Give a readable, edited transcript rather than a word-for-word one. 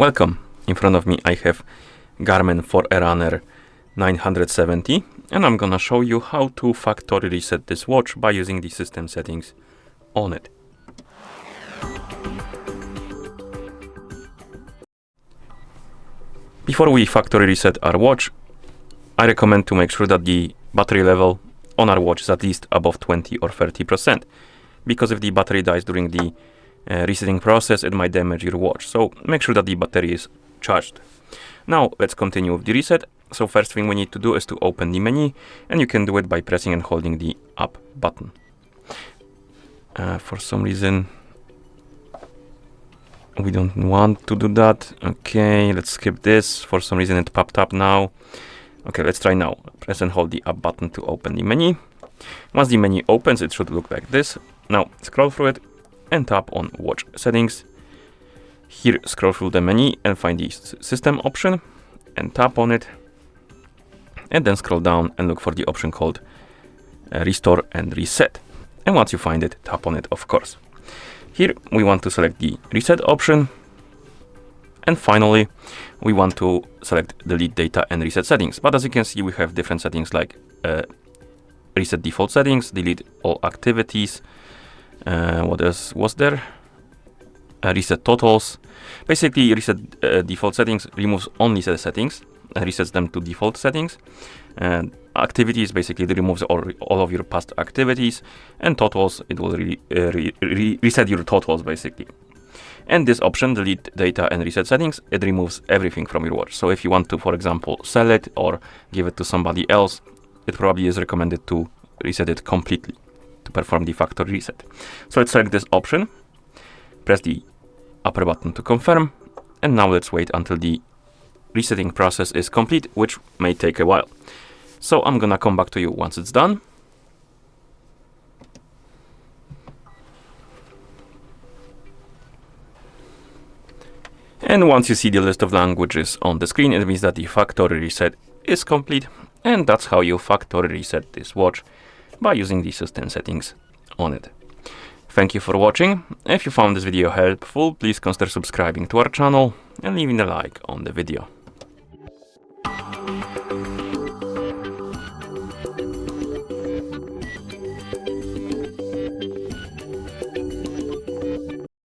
Welcome. In front of me I have GARMIN Forerunner 970 and I'm gonna show you how to factory reset this watch by using the system settings on it. Before we factory reset our watch, I recommend to make sure that the battery level on our watch is at least above 20 or 30%, because if the battery dies during the resetting process, it might damage your watch. So make sure that the battery is charged. Now let's continue with the reset. So first thing we need to do is to open the menu, and you can do it by pressing and holding the up button. For some reason we don't want to do that. Okay, let's skip this. For some reason it popped up now. Okay, let's try now. Press and hold the up button to open the menu. Once the menu opens, it should look like this. Now scroll through it and tap on watch settings. Here scroll through the menu and find the system option and tap on it, and then scroll down and look for the option called restore and reset. And once you find it, tap on it, of course. Here we want to select the reset option, and finally we want to select delete data and reset settings. But as you can see, we have different settings like reset default settings, delete all activities. What else was there? Reset totals. Basically, reset default settings removes only the settings and resets them to default settings. And activities basically removes all of your past activities, and totals, it will reset your totals basically. And this option, delete data and reset settings, it removes everything from your watch. So if you want to, for example, sell it or give it to somebody else, it probably is recommended to reset it completely to perform the factory reset. So let's select this option, press the upper button to confirm, and now let's wait until the resetting process is complete, which may take a while. So I'm gonna come back to you once it's done. And once you see the list of languages on the screen, it means that the factory reset is complete, and that's how you factory reset this watch by using the system settings on it. Thank you for watching. If you found this video helpful, please consider subscribing to our channel and leaving a like on the video.